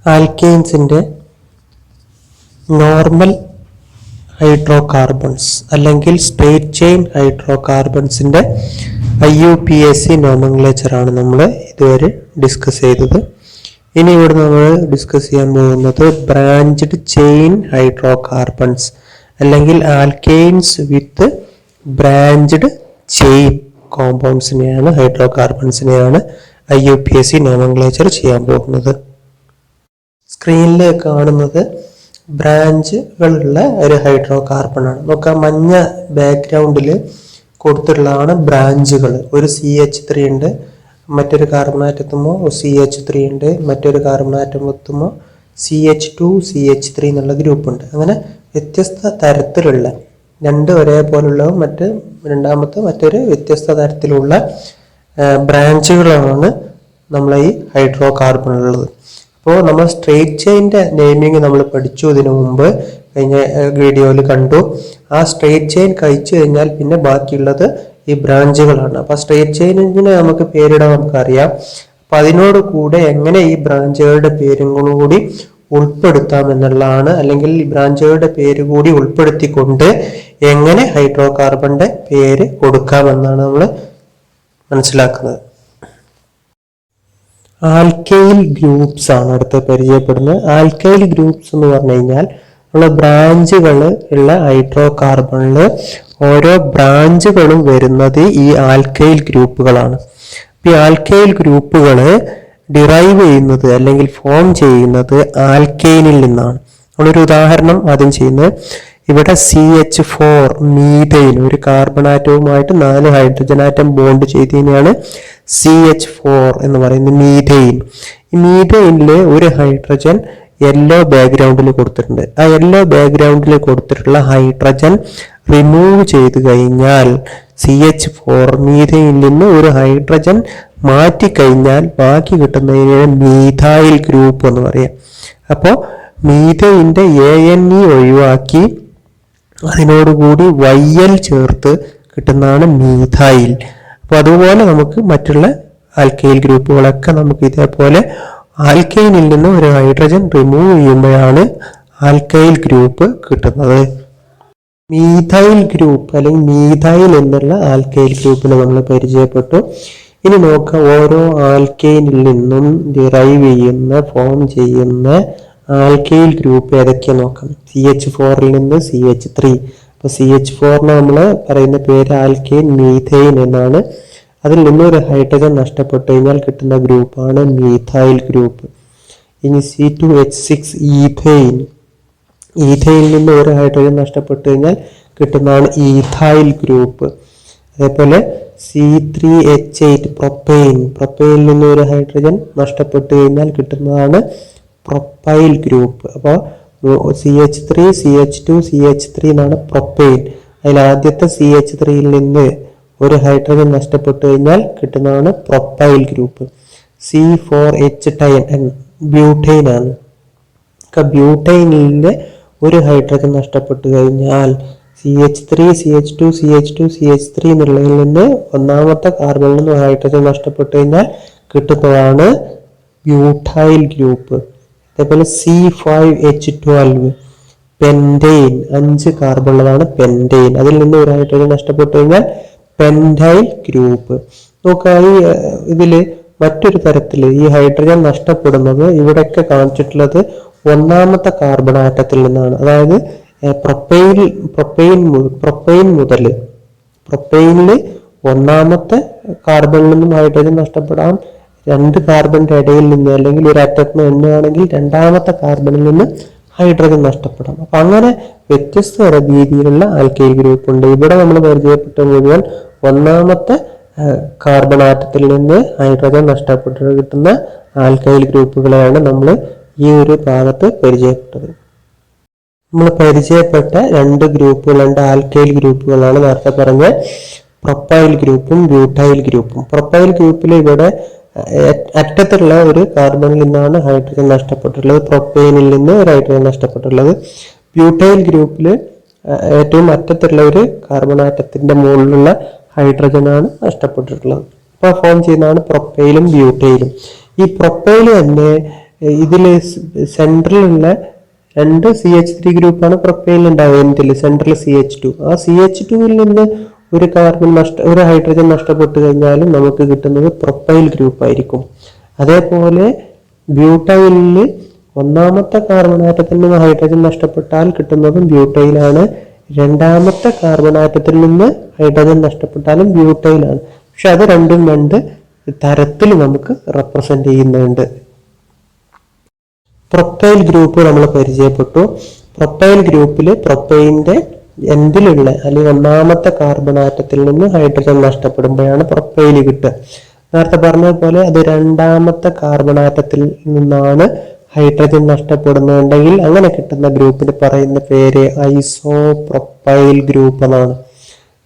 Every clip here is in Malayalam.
ആൽക്കെയിൻസിൻ്റെ നോർമൽ ഹൈഡ്രോകാർബൺസ് അല്ലെങ്കിൽ സ്ട്രേറ്റ് ചെയിൻ ഹൈഡ്രോകാർബൺസിൻ്റെ IUPAC നോമൻക്ലേച്ചറാണ് നമ്മൾ ഇതുവരെ ഡിസ്കസ് ചെയ്തത്. ഇനി ഇവിടെ നമ്മൾ ഡിസ്കസ് ചെയ്യാൻ പോകുന്നത് ബ്രാഞ്ച്ഡ് ചെയിൻ ഹൈഡ്രോകാർബൺസ് അല്ലെങ്കിൽ ആൽക്കെയിൻസ് വിത്ത് ബ്രാഞ്ച്ഡ് ചെയിൻ കോമ്പൗണ്ട്സിനെയാണ്, ഹൈഡ്രോകാർബൺസിനെയാണ് IUPAC നോമൻക്ലേച്ചർ ചെയ്യാൻ പോകുന്നത്. സ്ക്രീനിൽ കാണുന്നത് ബ്രാഞ്ചുകളുള്ള ഒരു ഹൈഡ്രോകാർബണാണ്. നോക്കാം, മഞ്ഞ ബാക്ക്ഗ്രൗണ്ടിൽ കൊടുത്തിട്ടുള്ളതാണ് ബ്രാഞ്ചുകൾ. ഒരു CH3 ഉണ്ട്, മറ്റൊരു കാർബൺ ആറ്റം എത്തുമ്പോൾ CH3 ഉണ്ട്, മറ്റൊരു കാർബൺ ആറ്റം എത്തുമ്പോൾ CH2 CH3 എന്നുള്ള ഗ്രൂപ്പ് ഉണ്ട്. അങ്ങനെ വ്യത്യസ്ത തരത്തിലുള്ള രണ്ട് ഒരേപോലുള്ളതും മറ്റൊരു വ്യത്യസ്ത തരത്തിലുള്ള ബ്രാഞ്ചുകളാണ് നമ്മളെ ഈ ഹൈഡ്രോകാർബണിലുള്ളത്. അപ്പോൾ നമ്മൾ സ്ട്രേറ്റ് ചെയിൻ്റെ നെയിമിങ് നമ്മൾ പഠിച്ചു ഇതിനു മുമ്പ്, കഴിഞ്ഞ വീഡിയോയിൽ കണ്ടു. ആ സ്ട്രേറ്റ് ചെയിൻ കഴിച്ചു കഴിഞ്ഞാൽ പിന്നെ ബാക്കിയുള്ളത് ഈ ബ്രാഞ്ചുകളാണ്. അപ്പോൾ സ്ട്രേറ്റ് ചെയിനിന് നമുക്ക് പേരിടാൻ നമുക്കറിയാം. അപ്പം അതിനോട് കൂടെ എങ്ങനെ ഈ ബ്രാഞ്ചുകളുടെ പേരും കൂടി ഉൾപ്പെടുത്താം എന്നുള്ളതാണ്, അല്ലെങ്കിൽ ഈ ബ്രാഞ്ചുകളുടെ പേര് കൂടി ഉൾപ്പെടുത്തിക്കൊണ്ട് എങ്ങനെ ഹൈഡ്രോകാർബണിന്റെ പേര് കൊടുക്കാമെന്നാണ് നമ്മൾ മനസ്സിലാക്കുന്നത്. ആൽക്കൈൽ ഗ്രൂപ്പ്സ് ആണ് അടുത്ത് പരിചയപ്പെടുന്നത്. ആൽക്കൈൽ ഗ്രൂപ്പ്സ് എന്ന് പറഞ്ഞു കഴിഞ്ഞാൽ ഉള്ള ബ്രാഞ്ചുകൾ ഉള്ള ഹൈഡ്രോകാർബണിൽ ഓരോ ബ്രാഞ്ചുകളും വരുന്നത് ഈ ആൽക്കൈൽ ഗ്രൂപ്പുകളാണ്. ഈ ആൽക്കൈൽ ഗ്രൂപ്പുകൾ ഡിറൈവ് ചെയ്യുന്നത് അല്ലെങ്കിൽ ഫോം ചെയ്യുന്നത് ആൽക്കെയിനിൽ നിന്നാണ്. നമ്മളൊരു ഉദാഹരണം ആദ്യം ചെയ്യുന്നത്, ഇവിടെ CH4 മീഥൈൻ, ഒരു കാർബൺ ആറ്റവുമായിട്ട് 4 ഹൈഡ്രജൻ ആറ്റം ബോണ്ട് ചെയ്തതിനെയാണ് CH4 എന്ന് പറയുന്നത്, മീഥൈൻ. ഈ മീഥൈനിൽ ഒരു ഹൈഡ്രജൻ യെല്ലോ ബാക്ക്ഗ്രൗണ്ടിൽ കൊടുത്തിട്ടുണ്ട്. ആ യെല്ലോ ബാക്ക്ഗ്രൗണ്ടിൽ കൊടുത്തിട്ടുള്ള ഹൈഡ്രജൻ റിമൂവ് ചെയ്ത് കഴിഞ്ഞാൽ CH4 മീഥൈനിൽ നിന്ന് ഒരു ഹൈഡ്രജൻ മാറ്റിക്കഴിഞ്ഞാൽ ബാക്കി കിട്ടുന്നതിനെ മീഥൈൽ ഗ്രൂപ്പ് എന്ന് പറയാം. അപ്പോൾ മീഥൈൻ്റെ ANE ഒഴിവാക്കി അതിനോടുകൂടി YL ചേർത്ത് കിട്ടുന്നതാണ് മീഥൈൽ. അപ്പോൾ അതുപോലെ നമുക്ക് മറ്റുള്ള ആൽക്കൈൽ ഗ്രൂപ്പുകളൊക്കെ നമുക്ക് ഇതേപോലെ ആൽക്കൈനിൽ നിന്ന് ഒരു ഹൈഡ്രജൻ റിമൂവ് ചെയ്യുമ്പോഴാണ് ആൽക്കൈൽ ഗ്രൂപ്പ് കിട്ടുന്നത്. മീഥൈൽ ഗ്രൂപ്പ് അല്ലെങ്കിൽ മീഥൈൽ എന്നുള്ള ആൽക്കൈൽ ഗ്രൂപ്പിനെ നമ്മൾ പരിചയപ്പെട്ടു. ഇനി നോക്കാം, ഓരോ ആൽക്കൈനിൽ നിന്നും ഡിറൈവ് ചെയ്യുന്ന ഫോം ചെയ്യുന്ന ആൽക്കൈൽ ഗ്രൂപ്പ് ഏതൊക്കെയാ നോക്കാം. CH4 നിന്ന് CH3. അപ്പോൾ CH4 നമ്മൾ പറയുന്ന പേര് ആൽക്കൈൻ മീഥൈൻ എന്നാണ്. അതിൽ നിന്ന് ഒരു ഹൈഡ്രജൻ നഷ്ടപ്പെട്ടു കഴിഞ്ഞാൽ കിട്ടുന്ന ഗ്രൂപ്പാണ് മീഥൈൽ ഗ്രൂപ്പ്. ഇനി C2H6 ഈഥൈൻ. ഈഥൈനിൽ നിന്ന് ഒരു ഹൈഡ്രജൻ നഷ്ടപ്പെട്ടു കഴിഞ്ഞാൽ കിട്ടുന്നതാണ് ഈഥൈൽ ഗ്രൂപ്പ്. അതേപോലെ C3H8 പ്രൊപ്പൈൻ. പ്രൊപ്പൈനിൽ നിന്ന് ഒരു ഹൈഡ്രജൻ നഷ്ടപ്പെട്ടു കഴിഞ്ഞാൽ കിട്ടുന്നതാണ് പ്രൊപ്പൈൽ ഗ്രൂപ്പ്. അപ്പോൾ CH3 CH2 CH3 എന്നാണ് പ്രൊപ്പൈൻ. അതിൽ ആദ്യത്തെ CH3യിൽ നിന്ന് ഒരു ഹൈഡ്രജൻ നഷ്ടപ്പെട്ടു കഴിഞ്ഞാൽ കിട്ടുന്നതാണ് പ്രൊപ്പൈൽ ഗ്രൂപ്പ്. C4H10 ബ്യൂട്ടൈൻ ആണ്. ബ്യൂട്ടൈനിൽ നിന്ന് ഒരു ഹൈഡ്രജൻ നഷ്ടപ്പെട്ടു കഴിഞ്ഞാൽ CH3 CH2 CH2 CH3 എന്നുള്ളതിൽ നിന്ന് ഒന്നാമത്തെ കാർബണിൽ നിന്ന് ഹൈഡ്രജൻ നഷ്ടപ്പെട്ടു കഴിഞ്ഞാൽ കിട്ടുന്നതാണ് ബ്യൂട്ടൈൽ ഗ്രൂപ്പ്. അതേപോലെ C5H12 പെൻറ്റൈൻ, 5 കാർബണുള്ളതാണ് പെൻറ്റൈൻ. അതിൽ നിന്ന് ഒരു ഹൈഡ്രജൻ നഷ്ടപ്പെട്ടു കഴിഞ്ഞാൽ പെൻറ്റൈൽ ഗ്രൂപ്പ്. നോക്കാം, ഈ ഇതിൽ മറ്റൊരു തരത്തിൽ ഈ ഹൈഡ്രജൻ നഷ്ടപ്പെടുന്നത് ഇവിടെയൊക്കെ കാണിച്ചിട്ടുള്ളത് ഒന്നാമത്തെ കാർബൺ ആറ്റത്തിൽ നിന്നാണ്. അതായത് പ്രൊപ്പൈൻ മുതൽ പ്രൊപ്പൈനിൽ ഒന്നാമത്തെ കാർബണിൽ നിന്നും ഹൈഡ്രജൻ നഷ്ടപ്പെടാം, 2 കാർബണിന്റെ ഇടയിൽ നിന്ന് അല്ലെങ്കിൽ ഒരു അറ്റത്തിന് എണ്ണുകയാണെങ്കിൽ രണ്ടാമത്തെ കാർബണിൽ നിന്ന് ഹൈഡ്രജൻ നഷ്ടപ്പെടാം. അപ്പൊ അങ്ങനെ വ്യത്യസ്ത രീതിയിലുള്ള ആൽക്കൈൽ ഗ്രൂപ്പ് ഉണ്ട്. ഇവിടെ നമ്മൾ പരിചയപ്പെട്ട മുഴുവൻ ഒന്നാമത്തെ കാർബൺ ആറ്റത്തിൽ നിന്ന് ഹൈഡ്രജൻ നഷ്ടപ്പെട്ട് കിട്ടുന്ന ആൽക്കൈൽ ഗ്രൂപ്പുകളെയാണ് നമ്മൾ ഈ ഒരു ഭാഗത്ത് പരിചയപ്പെട്ടത്. നമ്മൾ പരിചയപ്പെട്ട 2 ഗ്രൂപ്പുകൾ, 2 ആൽക്കൈൽ ഗ്രൂപ്പുകളാണ് നേരത്തെ പറഞ്ഞ പ്രൊപ്പൈൽ ഗ്രൂപ്പും ബ്യൂട്ടൈൽ ഗ്രൂപ്പും. പ്രൊപ്പൈൽ ഗ്രൂപ്പിൽ ഇവിടെ അറ്റത്തുള്ള ഒരു കാർബണിൽ നിന്നാണ് ഹൈഡ്രജൻ നഷ്ടപ്പെട്ടിട്ടുള്ളത്, പ്രൊപ്പൈനിൽ നിന്ന് ഒരു ഹൈഡ്രജൻ നഷ്ടപ്പെട്ടിട്ടുള്ളത്. ബ്യൂട്ടൈൽ ഗ്രൂപ്പിൽ ഏറ്റവും അറ്റത്തുള്ള ഒരു കാർബൺ ആറ്റത്തിന്റെ മുകളിലുള്ള ഹൈഡ്രജനാണ് നഷ്ടപ്പെട്ടിട്ടുള്ളത്. അപ്പോൾ ഫോം ചെയ്യുന്നതാണ് പ്രൊപ്പൈലും ബ്യൂട്ടൈലും. ഈ പ്രൊപ്പൈൽ തന്നെ ഇതിൽ സെൻട്രലുള്ള 2 CH3 ഗ്രൂപ്പാണ് പ്രൊപ്പൈൽ ഉണ്ടാവുക. എൻഡിൽ സെൻട്രൽ CH2. ആ CH2വിൽ നിന്ന് ഒരു ഹൈഡ്രജൻ നഷ്ടപ്പെട്ടു കഴിഞ്ഞാലും നമുക്ക് കിട്ടുന്നത് പ്രൊപ്പൈൽ ഗ്രൂപ്പ് ആയിരിക്കും. അതേപോലെ ബ്യൂട്ടൈലിൽ ഒന്നാമത്തെ കാർബൺ ആറ്റത്തിൽ നിന്ന് ഹൈഡ്രജൻ നഷ്ടപ്പെട്ടാൽ കിട്ടുന്നതും ബ്യൂട്ടൈലാണ്. രണ്ടാമത്തെ കാർബൺ ആറ്റത്തിൽ നിന്ന് ഹൈഡ്രജൻ നഷ്ടപ്പെട്ടാലും ബ്യൂട്ടൈലാണ്. പക്ഷെ അത് രണ്ടും 2 തരത്തിൽ നമുക്ക് റെപ്രസെന്റ് ചെയ്യുന്നുണ്ട്. പ്രൊപ്പൈൽ ഗ്രൂപ്പ് നമ്മൾ പരിചയപ്പെട്ടു. പ്രൊപ്പൈൽ ഗ്രൂപ്പിൽ പ്രൊപ്പൈലിന്റെ എൻഡിലുള്ള അല്ലെങ്കിൽ ഒന്നാമത്തെ കാർബൺ ആറ്റത്തിൽ നിന്ന് ഹൈഡ്രജൻ നഷ്ടപ്പെടുമ്പോഴാണ് പ്രൊപ്പൈൽ കിട്ടുക. നേരത്തെ പറഞ്ഞ പോലെ അത് രണ്ടാമത്തെ കാർബൺ ആറ്റത്തിൽ നിന്നാണ് ഹൈഡ്രജൻ നഷ്ടപ്പെടുന്നുണ്ടെങ്കിൽ അങ്ങനെ കിട്ടുന്ന ഗ്രൂപ്പിന് പറയുന്ന പേര് ഐസോപ്രൊപ്പൈൽ ഗ്രൂപ്പ് എന്നാണ്.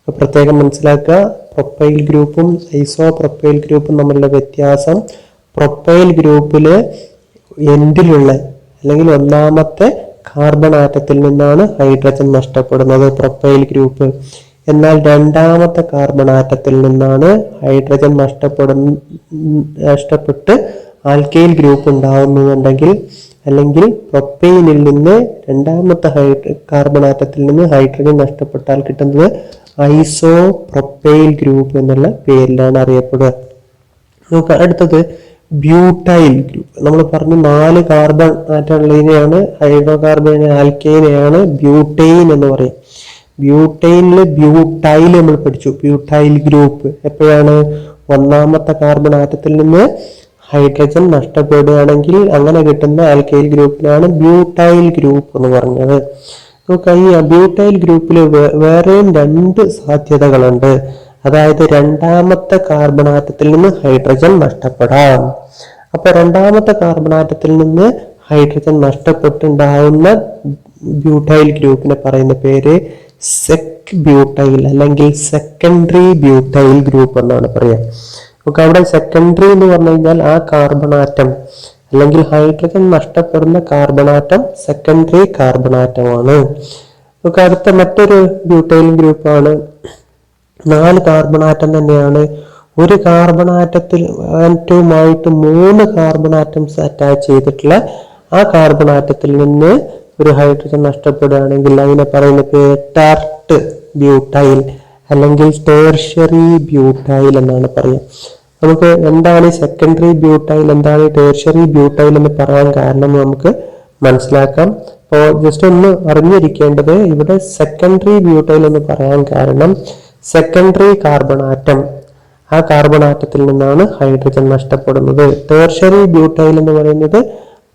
പ്രത്യേകം മനസ്സിലാക്കുക, പ്രൊപ്പൈൽ ഗ്രൂപ്പും ഐസോപ്രൊപ്പൈൽ ഗ്രൂപ്പും തമ്മിലുള്ള വ്യത്യാസം. പ്രൊപ്പൈൽ ഗ്രൂപ്പില് എൻഡിലുള്ള അല്ലെങ്കിൽ ഒന്നാമത്തെ കാർബൺ ആറ്റത്തിൽ നിന്നാണ് ഹൈഡ്രജൻ നഷ്ടപ്പെടുന്നത് പ്രൊപ്പൈൽ ഗ്രൂപ്പ്. എന്നാൽ രണ്ടാമത്തെ കാർബൺ ആറ്റത്തിൽ നിന്നാണ് ഹൈഡ്രജൻ നഷ്ടപ്പെട്ട് ആൽക്കൈൽ ഗ്രൂപ്പ് ഉണ്ടാവുന്നുണ്ടെങ്കിൽ, അല്ലെങ്കിൽ പ്രൊപ്പൈനിൽ നിന്ന് രണ്ടാമത്തെ കാർബൺ ആറ്റത്തിൽ നിന്ന് ഹൈഡ്രജൻ നഷ്ടപ്പെട്ടാൽ കിട്ടുന്നത് ഐസോ പ്രൊപ്പൈൽ ഗ്രൂപ്പ് എന്നുള്ള പേരിലാണ് അറിയപ്പെടുക. നമുക്ക് അടുത്തത് ബ്യൂട്ടൈൽ ഗ്രൂപ്പ്. നമ്മൾ പറഞ്ഞു 4 കാർബൺ ആറ്റമുള്ളതിനെയാണ് ഹൈഡ്രോ കാർബൺ ആൽക്കൈനെയാണ് ബ്യൂട്ടൈൻ എന്ന് പറയും. ബ്യൂട്ടൈനില് ബ്യൂട്ടൈൽ നമ്മൾ പഠിച്ചു. ബ്യൂട്ടൈൽ ഗ്രൂപ്പ് എപ്പോഴാണ് ഒന്നാമത്തെ കാർബൺ ആറ്റത്തിൽ നിന്ന് ഹൈഡ്രജൻ നഷ്ടപ്പെടുകയാണെങ്കിൽ അങ്ങനെ കിട്ടുന്ന ആൽക്കൈൽ ഗ്രൂപ്പിനാണ് ബ്യൂട്ടൈൽ ഗ്രൂപ്പ് എന്ന് പറഞ്ഞത്. നമുക്ക് ഈ ബ്യൂട്ടൈൽ ഗ്രൂപ്പിൽ വേറെയും 2 സാധ്യതകളുണ്ട്. അതായത് രണ്ടാമത്തെ കാർബൺ ആറ്റത്തിൽ നിന്ന് ഹൈഡ്രജൻ നഷ്ടപ്പെടാം. അപ്പൊ രണ്ടാമത്തെ കാർബൺ ആറ്റത്തിൽ നിന്ന് ഹൈഡ്രജൻ നഷ്ടപ്പെട്ടുണ്ടാവുന്ന ബ്യൂട്ടൈൽ ഗ്രൂപ്പിനെ പറയുന്ന പേര് സെക് ബ്യൂട്ടൈൽ അല്ലെങ്കിൽ സെക്കൻഡറി ബ്യൂട്ടൈൽ ഗ്രൂപ്പ് എന്നാണ് പറയുക. നമുക്ക് അവിടെ സെക്കൻഡറി എന്ന് പറഞ്ഞു കഴിഞ്ഞാൽ ആ കാർബൺ ആറ്റം അല്ലെങ്കിൽ ഹൈഡ്രജൻ നഷ്ടപ്പെടുന്ന കാർബൺ ആറ്റം സെക്കൻഡറി കാർബൺ ആറ്റമാണ്. നമുക്ക് അടുത്ത മറ്റൊരു ബ്യൂട്ടൈൽ ഗ്രൂപ്പാണ് 4 കാർബൺ ആറ്റം തന്നെയാണ്. ഒരു കാർബൺ ആറ്റവുമായിട്ട് 3 കാർബൺ ആറ്റംസ് അറ്റാച്ച് ചെയ്തിട്ടുള്ള ആ കാർബൺ ആറ്റത്തിൽ നിന്ന് ഒരു ഹൈഡ്രജൻ നഷ്ടപ്പെടുകയാണെങ്കിൽ അതിനെ പറയുന്ന പേര് ടെർട്ട് ബ്യൂട്ടൈൽ അല്ലെങ്കിൽ ടേർഷ്യറി ബ്യൂട്ടൈൽ എന്നാണ് പറയുക. നമുക്ക് എന്താണ് സെക്കൻഡറി ബ്യൂട്ടൈൽ, എന്താണ് ടേർഷ്യറി ബ്യൂട്ടൈൽ എന്ന് പറയാൻ കാരണം നമുക്ക് മനസ്സിലാക്കാം. അപ്പോൾ ജസ്റ്റ് ഒന്ന് അറിഞ്ഞിരിക്കേണ്ടത്, ഇവിടെ സെക്കൻഡറി ബ്യൂട്ടൈൽ എന്ന് പറയാൻ കാരണം സെക്കൻഡറി കാർബൺ ആറ്റം, ആ കാർബൺ ആറ്റത്തിൽ നിന്നാണ് ഹൈഡ്രജൻ നഷ്ടപ്പെടുന്നത്. ടേർഷ്യറി ബ്യൂട്ടൈൽ എന്ന് പറയുന്നത്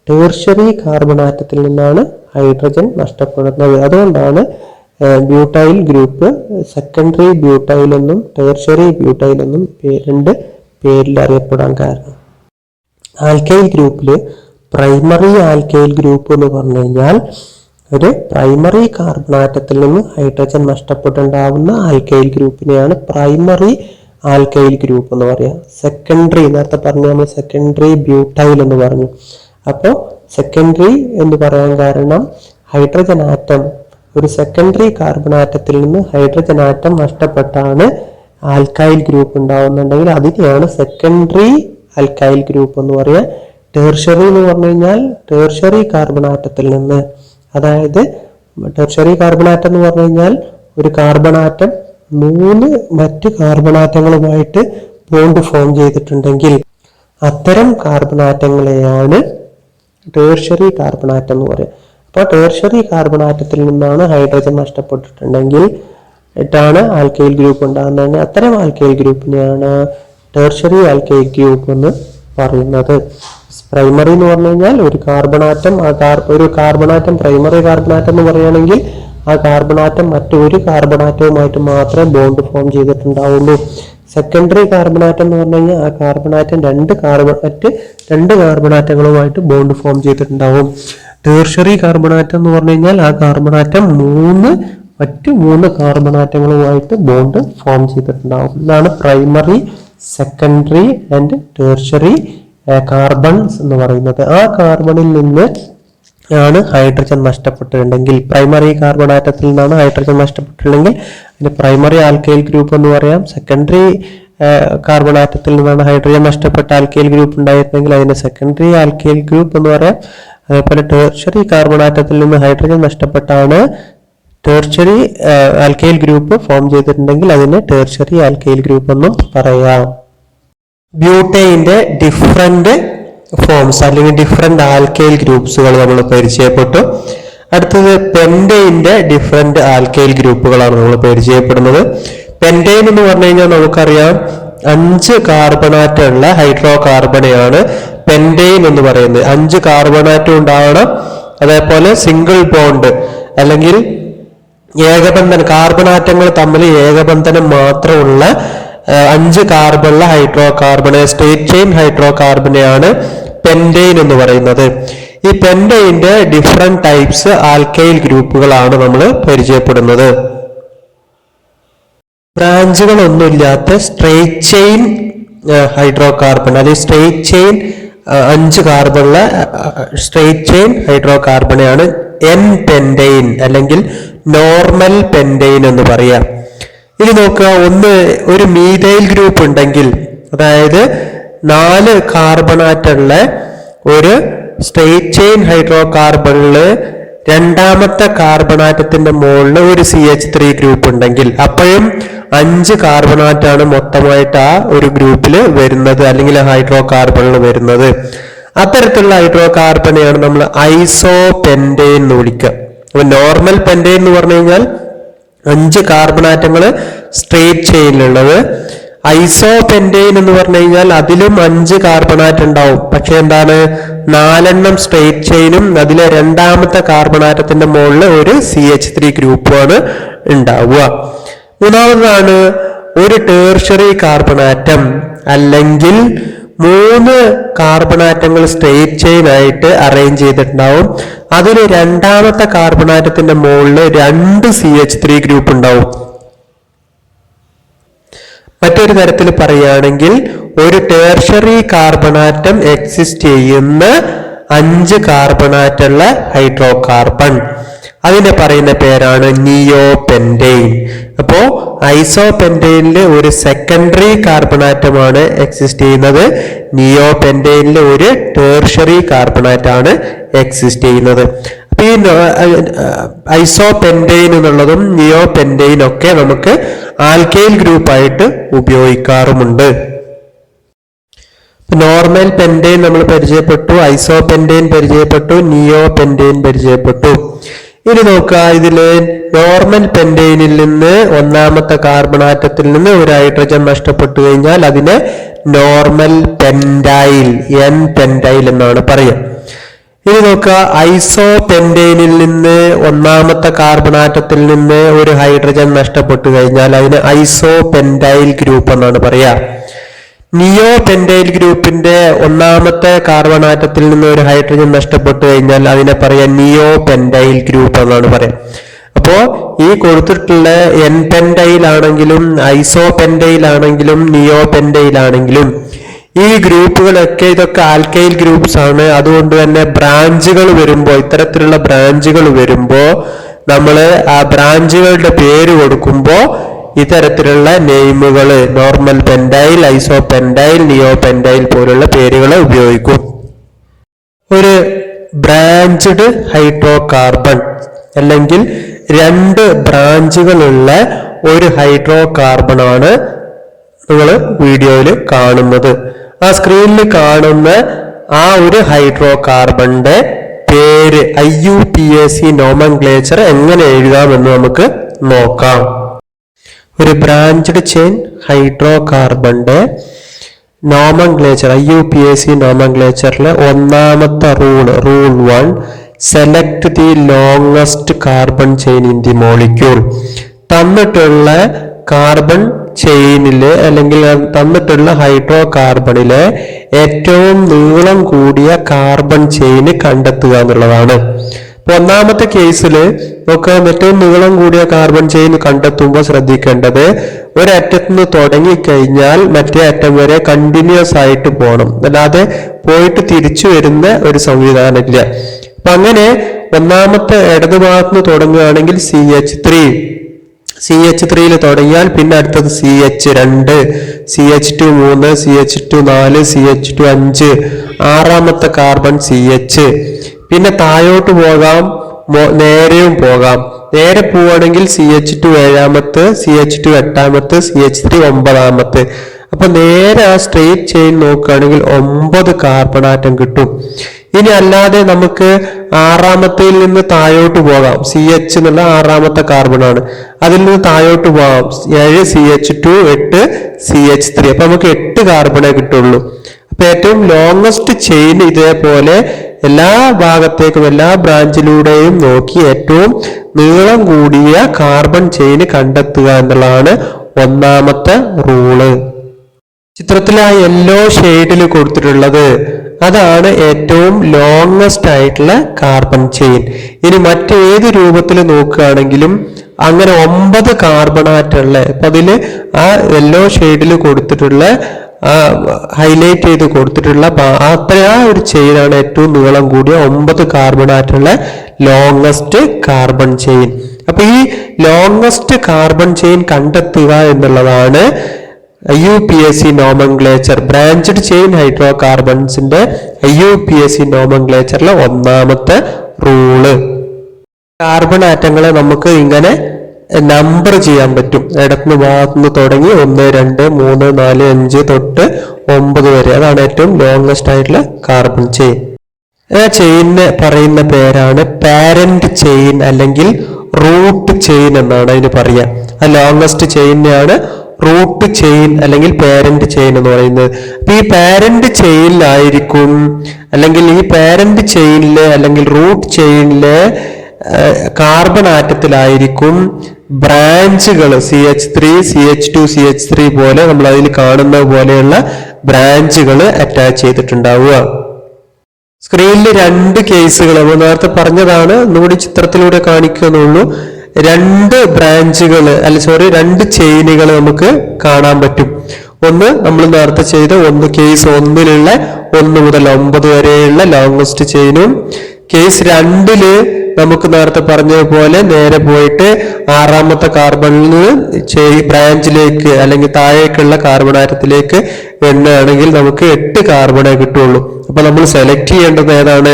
ടേർഷ്യറി കാർബൺ ആറ്റത്തിൽ നിന്നാണ് ഹൈഡ്രജൻ നഷ്ടപ്പെടുന്നത്. അതുകൊണ്ടാണ് ബ്യൂട്ടൈൽ ഗ്രൂപ്പ് സെക്കൻഡറി ബ്യൂട്ടൈൽ എന്നും ടേർഷ്യറി ബ്യൂട്ടൈൽ എന്നും 2 പേരിൽ അറിയപ്പെടാൻ കാരണം. ആൽക്കൈൽ ഗ്രൂപ്പിൽ പ്രൈമറി ആൽക്കൈൽ ഗ്രൂപ്പ് എന്ന് പറഞ്ഞു കഴിഞ്ഞാൽ ഒരു പ്രൈമറി കാർബൺ ആറ്റത്തിൽ നിന്ന് ഹൈഡ്രജൻ നഷ്ടപ്പെട്ടുണ്ടാവുന്ന ആൽക്കൈൽ ഗ്രൂപ്പിനെയാണ് പ്രൈമറി ആൽക്കൈൽ ഗ്രൂപ്പ് എന്ന് പറയുക. സെക്കൻഡറി നേരത്തെ പറഞ്ഞു നമ്മൾ സെക്കൻഡറി ബ്യൂട്ടൈൽ എന്ന് പറഞ്ഞു. അപ്പോൾ സെക്കൻഡറി എന്ന് പറയാൻ കാരണം ഹൈഡ്രജൻ ആറ്റം ഒരു സെക്കൻഡറി കാർബൺ ആറ്റത്തിൽ നിന്ന് ഹൈഡ്രജൻ ആറ്റം നഷ്ടപ്പെട്ടാണ് ആൽക്കൈൽ ഗ്രൂപ്പ് ഉണ്ടാവുന്നുണ്ടെങ്കിൽ അതിനെയാണ് സെക്കൻഡറി ആൽക്കൈൽ ഗ്രൂപ്പ് എന്ന് പറയുക. ടേർഷ്യറി എന്ന് പറഞ്ഞു കഴിഞ്ഞാൽ ടേർഷ്യറി കാർബൺ ആറ്റത്തിൽ നിന്ന്, അതായത് ടെർഷ്യറി കാർബൺ ആറ്റം എന്ന് പറഞ്ഞു കഴിഞ്ഞാൽ ഒരു കാർബൺ ആറ്റം 3 മറ്റ് കാർബൺ ആറ്റങ്ങളുമായിട്ട് ബോണ്ട് ഫോം ചെയ്തിട്ടുണ്ടെങ്കിൽ അത്തരം കാർബൺ ആറ്റങ്ങളെയാണ് ടേർഷ്യറി കാർബൺ ആറ്റം എന്ന് പറയുക. അപ്പോൾ ടേർഷ്യറി കാർബൺ ആറ്റത്തിൽ നിന്നാണ് ഹൈഡ്രജൻ നഷ്ടപ്പെട്ടിട്ടുണ്ടെങ്കിൽ ാണ് ആൽക്കൈൽ ഗ്രൂപ്പ് ഉണ്ടാകുന്നതെങ്കിൽ അത്തരം ആൽക്കൈൽ ഗ്രൂപ്പിനെയാണ് ടേർഷ്യറി ആൽക്കൈൽ ഗ്രൂപ്പ് എന്ന് പറയുന്നത്. പ്രൈമറി എന്ന് പറഞ്ഞു കഴിഞ്ഞാൽ ഒരു കാർബൺ ആറ്റം ഒരു carbon atom primary carbon atom എന്ന് പറയുകയാണെങ്കിൽ ആ കാർബൺ ആറ്റം മറ്റൊരു കാർബൺ ആറ്റവുമായിട്ട് മാത്രമേ ബോണ്ട് ഫോം ചെയ്തിട്ടുണ്ടാവുള്ളൂ. സെക്കൻഡറി കാർബൺ ആറ്റം എന്ന് പറഞ്ഞു കഴിഞ്ഞാൽ ആ കാർബൺ ആറ്റം 2 കാർബൺ ആറ്റങ്ങളുമായിട്ട് ബോണ്ട് ഫോം ചെയ്തിട്ടുണ്ടാവും. ടേർഷ്യറി കാർബൺ ആറ്റം എന്ന് പറഞ്ഞു കഴിഞ്ഞാൽ ആ കാർബൺ ആറ്റം മറ്റ് 3 കാർബൺ ആറ്റങ്ങളുമായിട്ട് ബോണ്ട് ഫോം ചെയ്തിട്ടുണ്ടാവും. ഇതാണ് primary, secondary and tertiary carbons എന്ന് പറയുന്നത്. ആ കാർബണിൽ നിന്ന് ആണ് ഹൈഡ്രജൻ നഷ്ടപ്പെട്ടിട്ടുണ്ടെങ്കിൽ, പ്രൈമറി കാർബൺ ആറ്റത്തിൽ നിന്നാണ് ഹൈഡ്രജൻ നഷ്ടപ്പെട്ടിട്ടുണ്ടെങ്കിൽ അതിന് പ്രൈമറി ആൽക്കൈൽ ഗ്രൂപ്പ് എന്ന് പറയാം. സെക്കൻഡറി കാർബൺ ആറ്റത്തിൽ നിന്നാണ് ഹൈഡ്രജൻ നഷ്ടപ്പെട്ട ആൽക്കൈൽ ഗ്രൂപ്പ് ഉണ്ടായിരുന്നെങ്കിൽ അതിനെ സെക്കൻഡറി ആൽക്കൈൽ ഗ്രൂപ്പ് എന്ന് പറയാം. അതേപോലെ ടെർഷ്യറി കാർബൺ ആറ്റത്തിൽ നിന്ന് ഹൈഡ്രജൻ നഷ്ടപ്പെട്ടാണ് ടെർഷ്യറി ആൽക്കൈൽ ഗ്രൂപ്പ് ഫോം ചെയ്തിട്ടുണ്ടെങ്കിൽ അതിനെ ടെർഷ്യറി ആൽക്കൈൽ ഗ്രൂപ്പ് എന്നും പറയാം. ബ്യൂട്ടൈന്റെ ഡിഫറെന്റ് ഫോംസ് അല്ലെങ്കിൽ ഡിഫറെന്റ് ആൽക്കൈൽ ഗ്രൂപ്പ്സുകൾ നമ്മൾ പരിചയപ്പെട്ടു. അടുത്തത് പെന്റൈന്റെ ഡിഫറെന്റ് ആൽക്കൈൽ ഗ്രൂപ്പുകളാണ് നമ്മൾ പരിചയപ്പെടുന്നത്. പെന്റൈൻ എന്ന് പറഞ്ഞു കഴിഞ്ഞാൽ നമുക്കറിയാം 5 കാർബണാറ്റുള്ള ഹൈഡ്രോ കാർബണെയാണ് പെന്റൈൻ എന്ന് പറയുന്നത്. 5 കാർബണാറ്റും ഉണ്ടാവണം. അതേപോലെ സിംഗിൾ ബോണ്ട് അല്ലെങ്കിൽ ഏകബന്ധനം, കാർബണാറ്റങ്ങൾ തമ്മിൽ ഏകബന്ധനം മാത്രമുള്ള 5 കാർബണുള്ള ഹൈഡ്രോ കാർബണെ, സ്ട്രേറ്റ് ചെയിൻ ഹൈഡ്രോ കാർബണെയാണ് പെന്റൈൻ എന്ന് പറയുന്നത്. ഈ പെന്റൈന്റെ ഡിഫറെന്റ് ടൈപ്സ് ആൽക്കൈൽ ഗ്രൂപ്പുകളാണ് നമ്മൾ പരിചയപ്പെടുന്നത്. ബ്രാഞ്ചുകളൊന്നുമില്ലാത്ത സ്ട്രേറ്റ് ചെയിൻ ഹൈഡ്രോ കാർബൺ അല്ലെങ്കിൽ സ്ട്രേറ്റ് ചെയിൻ 5 കാർബണുള്ള സ്ട്രേറ്റ് ചെയിൻ ഹൈഡ്രോ കാർബണെയാണ് എൻ പെന്റൈൻ അല്ലെങ്കിൽ നോർമൽ പെന്റൈൻ എന്ന് പറയാം. ഇനി നോക്കുക, ഒരു മീഥൈൽ ഗ്രൂപ്പ് ഉണ്ടെങ്കിൽ, അതായത് 4 കാർബണാറ്റുള്ള ഒരു സ്ട്രേറ്റ് ചെയിൻ ഹൈഡ്രോ കാർബണില് രണ്ടാമത്തെ കാർബണാറ്റത്തിന്റെ മുകളിൽ ഒരു CH3 ഗ്രൂപ്പ് ഉണ്ടെങ്കിൽ അപ്പോഴും 5 കാർബണാറ്റാണ് മൊത്തമായിട്ട് ആ ഒരു ഗ്രൂപ്പിൽ വരുന്നത് അല്ലെങ്കിൽ ഹൈഡ്രോ കാർബണിൽ വരുന്നത്. അത്തരത്തിലുള്ള ഹൈഡ്രോ കാർബണെയാണ് നമ്മൾ ഐസോപെന്റൈൻ എന്ന് വിളിക്കുക. അപ്പൊ നോർമൽ പെന്റൈൻ എന്ന് പറഞ്ഞു കഴിഞ്ഞാൽ 5 കാർബണാറ്റങ്ങൾ സ്ട്രേറ്റ് ചെയിനിലുള്ളത്. ഐസോപെന്റൈൻ എന്ന് പറഞ്ഞു കഴിഞ്ഞാൽ അതിലും 5 കാർബണാറ്റ് ഉണ്ടാവും. പക്ഷെ എന്താണ്, 4 സ്ട്രേറ്റ് ചെയിനും അതിലെ രണ്ടാമത്തെ കാർബണാറ്റത്തിന്റെ മുകളിൽ ഒരു CH3 ഗ്രൂപ്പുമാണ് ഉണ്ടാവുക. മൂന്നാമതാണ് ഒരു ടെർഷ്യറി കാർബണാറ്റം അല്ലെങ്കിൽ 3 കാർബണാറ്റങ്ങൾ സ്ട്രേറ്റ് ചെയിൻ ആയിട്ട് അറേഞ്ച് ചെയ്തിട്ടുണ്ടാവും. അതിൽ രണ്ടാമത്തെ കാർബണാറ്റത്തിന്റെ മുകളിൽ 2 CH3 ഗ്രൂപ്പ് ഉണ്ടാവും. മറ്റൊരു തരത്തിൽ പറയുകയാണെങ്കിൽ ഒരു ടെർഷ്യറി കാർബണാറ്റം എക്സിസ്റ്റ് ചെയ്യുന്ന 5 കാർബണാറ്റുള്ള ഹൈഡ്രോ കാർബൺ, അതിനെ പറയുന്ന പേരാണ് നിയോപെന്റൈൻ. അപ്പോ ഐസോപെന്റൈനിൽ ഒരു സെക്കൻഡറി കാർബണാറ്റമാണ് എക്സിസ്റ്റ് ചെയ്യുന്നത്, നിയോപെന്റൈനിൽ ഒരു ടെർഷ്യറി കാർബണാറ്റാണ് എക്സിസ്റ്റ് ചെയ്യുന്നത്. ഈ ഐസോപെന്റൈൻ എന്നുള്ളതും നിയോപെന്റൈൻ ഒക്കെ നമുക്ക് ആൽക്കൈൽ ഗ്രൂപ്പായിട്ട് ഉപയോഗിക്കാറുമുണ്ട്. നോർമൽ പെന്റൈൻ നമ്മൾ പരിചയപ്പെട്ടു, ഐസോപെന്റൈൻ പരിചയപ്പെട്ടു, നിയോപെന്റൈൻ പരിചയപ്പെട്ടു. ഇനി നോക്കുക, ഇതില് നോർമൽ പെന്റൈനിൽ നിന്ന് ഒന്നാമത്തെ കാർബണാറ്റത്തിൽ നിന്ന് ഒരു ഹൈഡ്രജൻ നഷ്ടപ്പെട്ടു കഴിഞ്ഞാൽ അതിനെ നോർമൽ പെന്റൈൽ, എൻ പെന്റൈൽ എന്നാണ് പറയുക. ഇനി നോക്കുക, ഐസോപെന്റൈനിൽ നിന്ന് ഒന്നാമത്തെ കാർബണാറ്റത്തിൽ നിന്ന് ഒരു ഹൈഡ്രജൻ നഷ്ടപ്പെട്ടു കഴിഞ്ഞാൽ അതിന് ഐസോപെന്റൈൽ ഗ്രൂപ്പ് എന്നാണ് പറയാ. നിയോപെന്റൈൽ ഗ്രൂപ്പിന്റെ ഒന്നാമത്തെ കാർബണാറ്റത്തിൽ നിന്ന് ഒരു ഹൈഡ്രജൻ നഷ്ടപ്പെട്ടു കഴിഞ്ഞാൽ അതിനെ പറയാ നിയോപെന്റൈൽ ഗ്രൂപ്പ് എന്നാണ് പറയാ. അപ്പോ ഈ കൊടുത്തിട്ടുള്ള എൻ പെന്റൈൽ ആണെങ്കിലും ഐസോപെന്റൈൽ ആണെങ്കിലും നിയോപെന്റൈൽ ആണെങ്കിലും ഈ ഗ്രൂപ്പുകളൊക്കെ ഇതൊക്കെ ആൽക്കൈൽ ഗ്രൂപ്പ്സ് ആണ്. അതുകൊണ്ട് തന്നെ ബ്രാഞ്ചുകൾ വരുമ്പോൾ, ഇത്തരത്തിലുള്ള ബ്രാഞ്ചുകൾ വരുമ്പോൾ നമ്മൾ ആ ബ്രാഞ്ചുകളുടെ പേര് കൊടുക്കുമ്പോൾ ഇത്തരത്തിലുള്ള നെയിമുകൾ നോർമൽ പെന്റൈൽ, ഐസോപെന്റൈൽ, നിയോപെന്റൈൽ പോലുള്ള പേരുകൾ ഉപയോഗിക്കും. ഒരു ബ്രാഞ്ച്ഡ് ഹൈഡ്രോ കാർബൺ അല്ലെങ്കിൽ 2 ബ്രാഞ്ചുകളുള്ള ഒരു ഹൈഡ്രോ കാർബൺ ആണ് നിങ്ങൾ വീഡിയോയിൽ കാണുന്നത്. ആ സ്ക്രീനിൽ കാണുന്ന ആ ഒരു ഹൈഡ്രോ കാർബണിന്റെ പേര് IUPAC നോമൻക്ലേച്ചർ എങ്ങനെ എഴുതാമെന്ന് നമുക്ക് നോക്കാം. ഒരു ബ്രാഞ്ച്ഡ് ചെയിൻ ഹൈഡ്രോ കാർബണിന്റെ നോമൻക്ലേച്ചർ IUPAC നോമൻക്ലേച്ചറിലെ ഒന്നാമത്തെ rule 1, select the longest carbon chain in the molecule. തന്നിട്ടുള്ള കാർബൺ ചെയിനില് അല്ലെങ്കിൽ തന്നിട്ടുള്ള ഹൈഡ്രോ കാർബണിലെ ഏറ്റവും നീളം കൂടിയ കാർബൺ ചെയിന് കണ്ടെത്തുക എന്നുള്ളതാണ്. അപ്പൊ ഒന്നാമത്തെ കേസിൽ നമുക്ക് ഏറ്റവും നീളം കൂടിയ കാർബൺ ചെയിൻ കണ്ടെത്തുമ്പോൾ ശ്രദ്ധിക്കേണ്ടത് ഒരറ്റത്ത് നിന്ന് തുടങ്ങിക്കഴിഞ്ഞാൽ മറ്റേ അറ്റം വരെ കണ്ടിന്യൂസ് ആയിട്ട് പോകണം, അല്ലാതെ പോയിട്ട് തിരിച്ചു വരുന്ന ഒരു സംവിധാനമില്ല. അപ്പൊ അങ്ങനെ ഒന്നാമത്തെ ഇടതുഭാഗത്ത് നിന്ന് തുടങ്ങുകയാണെങ്കിൽ CH3, CH3 തുടങ്ങിയാൽ പിന്നെ അടുത്തത് CH2, CH2 3, CH2 4, CH2 5, ആറാമത്തെ കാർബൺ CH. പിന്നെ താഴോട്ട് പോകാം, നേരെയും പോകാം. നേരെ പോവുകയാണെങ്കിൽ CH2 7, CH2 8, CH3 9. അപ്പൊ നേരെ ആ സ്ട്രെയിറ്റ് ചെയിൻ നോക്കുകയാണെങ്കിൽ 9 കാർബൺ ആറ്റം കിട്ടും. ഇനി അല്ലാതെ നമുക്ക് ആറാമത്തിൽ നിന്ന് താഴോട്ട് പോകാം. CH എന്നുള്ള ആറാമത്തെ കാർബൺ ആണ്, അതിൽ നിന്ന് താഴോട്ട് പോകാം. 7 CH2, 8 CH3. അപ്പൊ നമുക്ക് 8 കാർബണേ കിട്ടുള്ളൂ. അപ്പൊ ഏറ്റവും ലോങ്ങസ്റ്റ് ചെയിൻ ഇതേപോലെ എല്ലാ ഭാഗത്തേക്കും എല്ലാ ബ്രാഞ്ചിലൂടെയും നോക്കി ഏറ്റവും നീളം കൂടിയ കാർബൺ ചെയിൻ കണ്ടെത്തുക എന്നുള്ളതാണ് ഒന്നാമത്തെ റൂള്. ചിത്രത്തിൽ ആ യെല്ലോ ഷെയ്ഡിൽ കൊടുത്തിട്ടുള്ളത് അതാണ് ഏറ്റവും ലോങ്ങസ്റ്റ് ആയിട്ടുള്ള കാർബൺ ചെയിൻ. ഇനി മറ്റേത് രൂപത്തിൽ നോക്കുകയാണെങ്കിലും അങ്ങനെ 9 കാർബൺ ആറ്റുള്ള, ഇപ്പൊ അതില് ആ യെല്ലോ ഷെയ്ഡിൽ കൊടുത്തിട്ടുള്ള ഹൈലൈറ്റ് ചെയ്ത് കൊടുത്തിട്ടുള്ള ആ ഒരു ചെയിനാണ് ഏറ്റവും നീളം കൂടിയ 9 കാർബൺ ആറ്റുള്ള ലോങ്ങസ്റ്റ് കാർബൺ ചെയിൻ. അപ്പൊ ഈ ലോങ്ങസ്റ്റ് കാർബൺ ചെയിൻ കണ്ടെത്തുക എന്നുള്ളതാണ് IUPAC നോമൻക്ലേച്ചർ, ബ്രാഞ്ച്ഡ് ചെയിൻ ഹൈഡ്രോ കാർബൺസിന്റെ IUPAC നോമൻക്ലേച്ചറിലെ ഒന്നാമത്തെ റൂള്. കാർബൺ ആറ്റങ്ങളെ നമുക്ക് ഇങ്ങനെ നമ്പർ ചെയ്യാൻ പറ്റും. ഇടത്തുനിന്ന് ഭാഗത്തുനിന്ന് തുടങ്ങി 1, 2, 3, 4, 5 തൊട്ട് 9 വരെ. അതാണ് ഏറ്റവും ലോങ്ങസ്റ്റ് ആയിട്ടുള്ള കാർബൺ ചെയിൻ. ആ ചെയിനിന് പറയുന്ന പേരാണ് പാരന്റ് ചെയിൻ അല്ലെങ്കിൽ റൂട്ട് ചെയിൻ എന്നാണ് അതിന് പറയുക. ആ ലോങ്ങസ്റ്റ് ചെയിനാണ് റൂട്ട് ചെയിൻ അല്ലെങ്കിൽ പാരന്റ് ചെയിൻ എന്ന് പറയുന്നത്. അപ്പൊ ഈ പാരന്റ് ചെയിനിലായിരിക്കും അല്ലെങ്കിൽ ഈ പാരന്റ് ചെയിനിലെ അല്ലെങ്കിൽ റൂട്ട് ചെയിനിലെ കാർബൺ ആറ്റത്തിലായിരിക്കും ബ്രാഞ്ചുകൾ CH3, CH2, CH3 പോലെ നമ്മൾ അതിൽ കാണുന്ന പോലെയുള്ള ബ്രാഞ്ചുകൾ അറ്റാച്ച് ചെയ്തിട്ടുണ്ടാവുക. സ്ക്രീനിൽ 2 കേസുകൾ നമ്മൾ നേരത്തെ പറഞ്ഞതാണ്, ഒന്നുകൂടി ചിത്രത്തിലൂടെ കാണിക്കുന്നുള്ളൂ. 2 ബ്രാഞ്ചുകൾ 2 ചെയിനുകൾ നമുക്ക് കാണാൻ പറ്റും. ഒന്ന് നമ്മൾ നേരത്തെ ചെയ്ത കേസ് 1ലുള്ള 1 മുതൽ 9 വരെയുള്ള ലോങ്ങസ്റ്റ് ചെയിനും, കേസ് 2ല് നമുക്ക് നേരത്തെ പറഞ്ഞതുപോലെ നേരെ പോയിട്ട് ആറാമത്തെ കാർബണിൽ ബ്രാഞ്ചിലേക്ക് അല്ലെങ്കിൽ താഴേക്കുള്ള കാർബൺ ആറ്റത്തിലേക്ക് എണ്ണുകയാണെങ്കിൽ നമുക്ക് 8 കാർബണേ കിട്ടുള്ളൂ. അപ്പൊ നമ്മൾ സെലക്ട് ചെയ്യേണ്ടത് ഏതാണ്?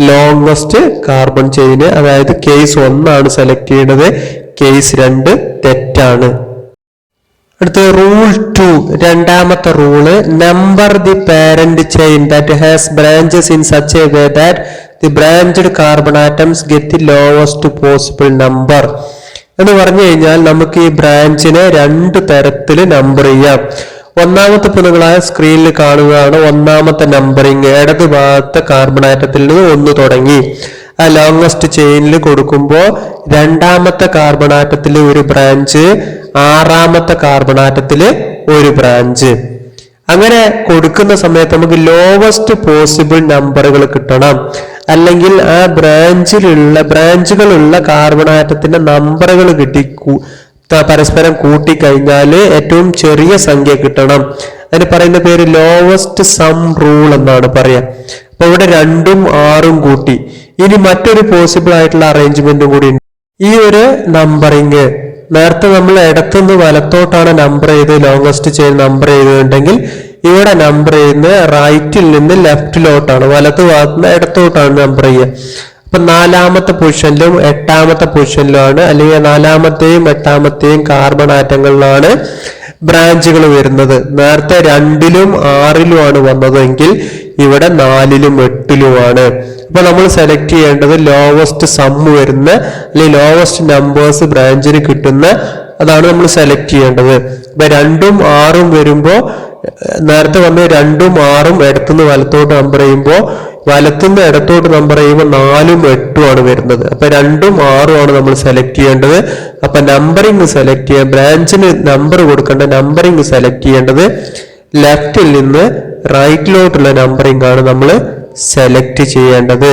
ലോങ്ങസ്റ്റ് കാർബൺ ചെയിന്, അതായത് കേസ് 1 ആണ് സെലക്ട് ചെയ്യേണ്ടത്. കേസ് 2 തെറ്റാണ്. അടുത്ത റൂൾ 2, രണ്ടാമത്തെ rule, number the parent chain that has branches in such a way that the branched carbon atoms get the lowest possible number എന്ന് പറഞ്ഞു കഴിഞ്ഞാൽ നമുക്ക് ഈ ബ്രാഞ്ചിനെ 2 തരത്തിൽ നമ്പർ ചെയ്യാം. ഒന്നാമത്തെ നിങ്ങളായ സ്ക്രീനിൽ കാണുകയാണ് ഒന്നാമത്തെ നമ്പറിങ്. ഇടത് ഭാഗത്തെ കാർബൺ ആറ്റത്തിൽ നിന്ന് 1 തുടങ്ങി ആ ലോങ്ങസ്റ്റ് ചെയിനിൽ കൊടുക്കുമ്പോൾ രണ്ടാമത്തെ കാർബൺ ആറ്റത്തിൽ ഒരു ബ്രാഞ്ച്, ആറാമത്തെ കാർബൺ ആറ്റത്തിൽ ഒരു ബ്രാഞ്ച്. അങ്ങനെ കൊടുക്കുന്ന സമയത്ത് നമുക്ക് ലോവസ്റ്റ് പോസിബിൾ നമ്പറുകൾ കിട്ടണം. അല്ലെങ്കിൽ ആ ബ്രാഞ്ചുകളുള്ള കാർബൺ ആറ്റത്തിന്റെ നമ്പറുകൾ പരസ്പരം കൂട്ടിക്കഴിഞ്ഞാൽ ഏറ്റവും ചെറിയ സംഖ്യ കിട്ടണം. അതിന് പറയുന്ന പേര് ലോവസ്റ്റ് സം റൂൾ എന്നാണ് പറയാ. അപ്പൊ ഇവിടെ 2ഉം 6ഉം കൂട്ടി. ഇനി മറ്റൊരു പോസിബിൾ ആയിട്ടുള്ള അറേഞ്ച്മെന്റും കൂടി ഉണ്ട്. ഈ ഒരു നമ്പറിങ് നേരത്തെ നമ്മൾ ഇടത്തുനിന്ന് വലത്തോട്ടാണ് നമ്പർ ചെയ്ത് ലോങ്ങസ്റ്റ് ചെയിൻ നമ്പർ ചെയ്തിട്ടുണ്ടെങ്കിൽ ഇവിടെ നമ്പർ ചെയ്യുന്നത് റൈറ്റിൽ നിന്ന് ലെഫ്റ്റിലോട്ടാണ്, വലത്ത് ഭാഗത്തുനിന്ന് ഇടത്തോട്ടാണ് നമ്പർ ചെയ്യുക. അപ്പൊ 4ാമത്തെ പൊസിഷനിലും 8ാമത്തെ പൊസിഷനിലുമാണ്, അല്ലെങ്കിൽ 4ാമത്തെയും 8ാമത്തെയും കാർബൺ ആറ്റങ്ങളിലാണ് ബ്രാഞ്ചുകൾ വരുന്നത്. നേരത്തെ 2ലും 6ലുമാണ് വന്നതെങ്കിൽ ഇവിടെ 4ലും 8ലുമാണ്. അപ്പൊ നമ്മൾ സെലക്ട് ചെയ്യേണ്ടത് ലോവസ്റ്റ് സം വരുന്ന അല്ലെങ്കിൽ ലോവസ്റ്റ് നമ്പേഴ്സ് ബ്രാഞ്ചിന് കിട്ടുന്ന അതാണ് നമ്മൾ സെലക്ട് ചെയ്യേണ്ടത്. ഇപ്പൊ 2ഉം 6ഉം വരുമ്പോ നേരത്തെ വന്ന് 2ഉം 6ഉം ഇടത്തുനിന്ന് വലത്തോട്ട് നമ്പർ ചെയ്യുമ്പോൾ വലത്തുനിന്ന് ഇടത്തോട്ട് നമ്പർ ചെയ്യുമ്പോൾ 4ഉം 8ഉം ആണ് വരുന്നത്. അപ്പൊ 2ഉം 6ഉം ആണ് നമ്മൾ സെലക്ട് ചെയ്യേണ്ടത്. അപ്പൊ നമ്പറിങ് സെലക്ട് ചെയ്യാൻ ബ്രാഞ്ചിന് നമ്പർ കൊടുക്കേണ്ട നമ്പറിങ് സെലക്ട് ചെയ്യേണ്ടത് ലെഫ്റ്റിൽ നിന്ന് റൈറ്റിലോട്ടുള്ള നമ്പറിങ് ആണ് നമ്മൾ സെലക്ട് ചെയ്യേണ്ടത്.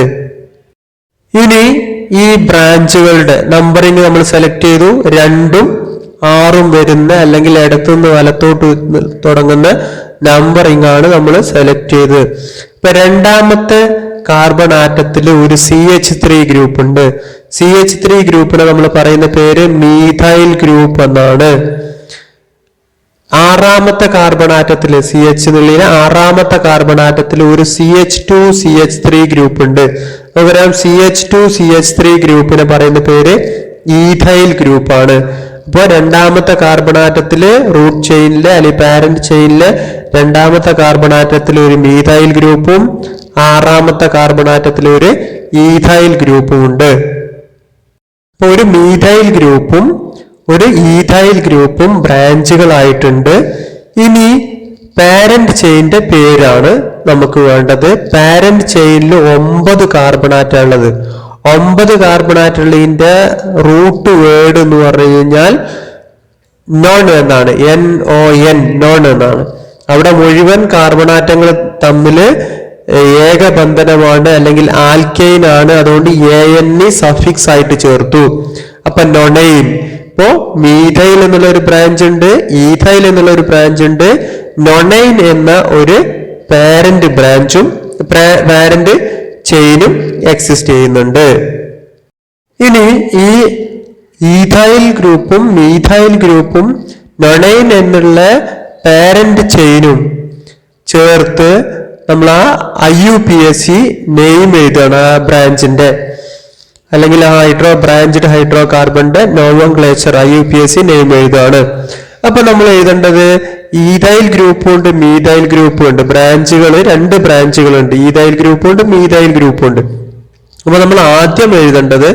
ഇനി ഈ ബ്രാഞ്ചുകളുടെ നമ്പറിങ് നമ്മൾ സെലക്ട് ചെയ്തു. 2ഉം 6ഉം വരുന്ന അല്ലെങ്കിൽ ഇടത്തുനിന്ന് വലത്തോട്ട് തുടങ്ങുന്ന നമ്പറിങ് ആണ് നമ്മൾ സെലക്ട് ചെയ്തത്. ഇപ്പൊ രണ്ടാമത്തെ കാർബൺ ആറ്റത്തിൽ ഒരു CH3 ഗ്രൂപ്പ് ഉണ്ട്. CH3 ഗ്രൂപ്പിനെ നമ്മൾ പറയുന്ന പേര് മീഥൈൽ ഗ്രൂപ്പ് എന്നാണ്. ആറാമത്തെ കാർബൺ ആറ്റത്തില് CH എന്നുള്ളതിന് ആറാമത്തെ കാർബൺ ആറ്റത്തിൽ ഒരു CH2 CH3 ഗ്രൂപ്പ് ഉണ്ട്. നമുക്കറിയാം CH2 CH3 ഗ്രൂപ്പിനെ പറയുന്ന പേര് ഈഥൈൽ ഗ്രൂപ്പാണ്. അപ്പോൾ രണ്ടാമത്തെ കാർബൺ ആറ്റത്തില് റൂട്ട് ചെയിനില് അല്ലെങ്കിൽ പാരന്റ് ചെയിനില് രണ്ടാമത്തെ കാർബൺ ആറ്റത്തിൽ ഒരു മീഥൈൽ ഗ്രൂപ്പും ആറാമത്തെ കാർബൺ ആറ്റത്തിൽ ഒരു ഈഥൈൽ ഗ്രൂപ്പും ഉണ്ട്. അപ്പൊ ഒരു മീഥൈൽ ഗ്രൂപ്പും ഒരു ഈഥൈൽ ഗ്രൂപ്പും ബ്രാഞ്ചുകളായിട്ടുണ്ട്. ഇനി പാരന്റ് ചെയിന്റെ പേരാണ് നമുക്ക് വേണ്ടത്. പാരന്റ് ചെയിനിൽ 9 കാർബൺ ആറ്റം ഉള്ളത്. 9 കാർബൺ ആറ്റുള്ളതിന്റെ റൂട്ട് വേർഡ് എന്ന് പറഞ്ഞു കഴിഞ്ഞാൽ നോൺ എന്നാണ്. NON നോൺ എന്നാണ്. അവിടെ മുഴുവൻ കാർബൺ ആറ്റങ്ങൾ തമ്മിൽ ഏകബന്ധനമാണ് അല്ലെങ്കിൽ ആൽക്കൈൻ ആണ്. അതുകൊണ്ട് AN സഫിക്സ് ആയിട്ട് ചേർത്തു. അപ്പൊ നൊണൈൻ. ഇപ്പോ മീഥൈൽ എന്നുള്ള ഒരു ബ്രാഞ്ച് ഉണ്ട്, ഈഥൈൽ എന്നുള്ള ഒരു ബ്രാഞ്ച് ഉണ്ട്, നൊണൈൻ എന്ന ഒരു പാരന്റ് ബ്രാഞ്ചും പാരന്റ് ചെയിനും എക്സിസ്റ്റ് ചെയ്യുന്നുണ്ട്. ഇനി ഈ ഈഥൈൽ ഗ്രൂപ്പും മീഥൈൽ ഗ്രൂപ്പും നൊണൈൻ എന്നുള്ള പാരന്റ് ചെയിനും ചേർത്ത് നമ്മൾ ആ IUPAC നെയിം എഴുതുകയാണ് ആ ബ്രാഞ്ചിന്റെ, അല്ലെങ്കിൽ ആ ബ്രാഞ്ച്ഡ് ഹൈഡ്രോ കാർബണിന്റെ നോമൻക്ലേച്ചർ IUPAC നെയിം എഴുതുകയാണ്. അപ്പൊ നമ്മൾ എഴുതേണ്ടത് ഈഥൈൽ ഗ്രൂപ്പും ഉണ്ട് മീഥൈൽ ഗ്രൂപ്പും ഉണ്ട്. ബ്രാഞ്ചുകൾ 2 ബ്രാഞ്ചുകളുണ്ട്. ഈഥൈൽ ഗ്രൂപ്പും ഉണ്ട് മീഥൈൽ ഗ്രൂപ്പും ഉണ്ട്. അപ്പൊ നമ്മൾ ആദ്യം എഴുതേണ്ടത്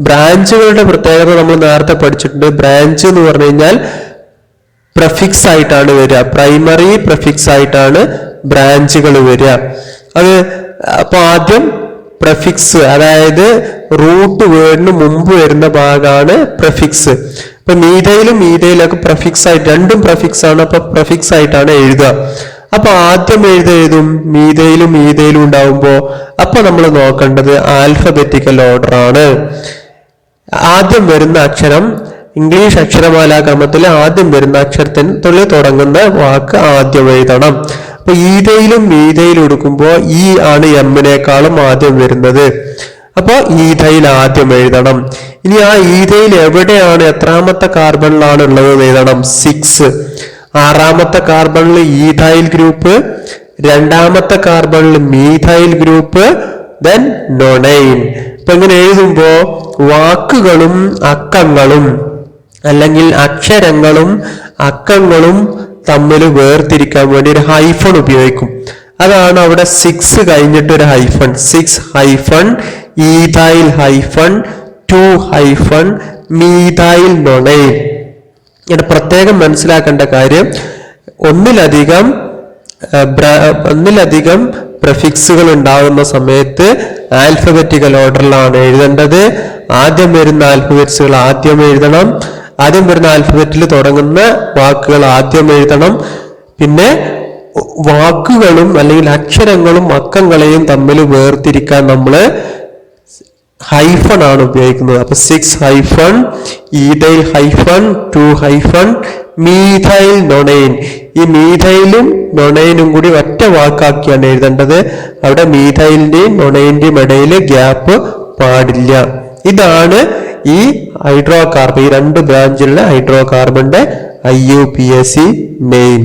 ബ്രാഞ്ചുകളുടെ പ്രത്യേകത നമ്മൾ നേരത്തെ പഠിച്ചിട്ടുണ്ട്. ബ്രാഞ്ച് എന്ന് പറഞ്ഞു കഴിഞ്ഞാൽ പ്രഫിക്സ് ആയിട്ടാണ് വരിക. പ്രൈമറി പ്രഫിക്സ് ആയിട്ടാണ് ബ്രാഞ്ചുകൾ വരിക. അത് അപ്പൊ ആദ്യം പ്രഫിക്സ്, അതായത് റൂട്ട് വേർഡിന് മുമ്പ് വരുന്ന ഭാഗമാണ് പ്രഫിക്സ്. ഇപ്പൊ മീഥൈലും മീഥൈലൊക്കെ പ്രഫിക്സ് ആയിട്ട്, രണ്ടും പ്രഫിക്സ് ആണ്. അപ്പൊ പ്രഫിക്സ് ആയിട്ടാണ് എഴുതുക. അപ്പൊ ആദ്യം എഴുതും മീഥൈലും മീഥൈലും ഉണ്ടാവുമ്പോ അപ്പൊ നമ്മൾ നോക്കേണ്ടത് ആൽഫബറ്റിക്കൽ ഓർഡർ ആണ്. ആദ്യം വരുന്ന അക്ഷരം ഇംഗ്ലീഷ് അക്ഷരമാലാ ക്രമത്തിൽ ആദ്യം വരുന്ന അക്ഷരത്തിൽ തുടങ്ങുന്ന വാക്ക് ആദ്യം എഴുതണം. അപ്പൊ ഈഥൈലും മീഥൈലും എടുക്കുമ്പോ ഈ ആണ് എമ്മിനേക്കാളും ആദ്യം വരുന്നത്. അപ്പൊ ഈഥൈൽ ആദ്യം എഴുതണം. ഇനി ആ ഈഥൈൽ എവിടെയാണ്, എത്രാമത്തെ കാർബണിലാണ് ഉള്ളത് എഴുതണം. 6. ആറാമത്തെ കാർബണിൽ ഈഥൈൽ ഗ്രൂപ്പ്, രണ്ടാമത്തെ കാർബണിൽ മീഥൈൽ ഗ്രൂപ്പ്, ദെൻ നൊണൈൻ. ഇപ്പൊ ഇങ്ങനെ എഴുതുമ്പോ വാക്കുകളും അക്കങ്ങളും അല്ലെങ്കിൽ അക്ഷരങ്ങളും അക്കങ്ങളും തമ്മിൽ വേർതിരിക്കാൻ വേണ്ടി ഒരു ഹൈഫൺ ഉപയോഗിക്കും. അതാണ് അവിടെ 6 കഴിഞ്ഞിട്ട് ഒരു hyphen. 6 ethyl hyphen 2 methyl nonane. ഇത് പ്രത്യേകം മനസ്സിലാക്കേണ്ട കാര്യം, ഒന്നിലധികം പ്രഫിക്സുകൾ ഉണ്ടാകുന്ന സമയത്ത് ആൽഫബറ്റിക്കൽ ഓർഡറിലാണ് എഴുതേണ്ടത്. ആദ്യം വരുന്ന ആൽഫബറ്റ്സുകൾ ആദ്യം എഴുതണം. ആദ്യം വരുന്ന ആൽഫബറ്റിൽ തുടങ്ങുന്ന വാക്കുകൾ ആദ്യം എഴുതണം. പിന്നെ വാക്കുകളും അല്ലെങ്കിൽ അക്ഷരങ്ങളും അക്കങ്ങളെയും തമ്മിൽ വേർതിരിക്കാൻ നമ്മൾ ഹൈഫൺ ആണ് ഉപയോഗിക്കുന്നത്. അപ്പൊ 6 ഈഥൈൽ ഹൈഫൺ 2 മീഥൈൽ നൊണൈൻ. ഈ മീഥൈലും നൊണൈനും കൂടി ഒറ്റ വാക്കാക്കിയാണ് എഴുതേണ്ടത്. അവിടെ മീഥൈലിന്റെയും നൊണൈന്റെയും ഇടയിൽ ഗ്യാപ്പ് പാടില്ല. ഇതാണ് ഈ ഹൈഡ്രോ കാർബൺ, ഈ 2 ബ്രാഞ്ചിലുള്ള ഹൈഡ്രോ കാർബണിന്റെ IUPAC നെയിം.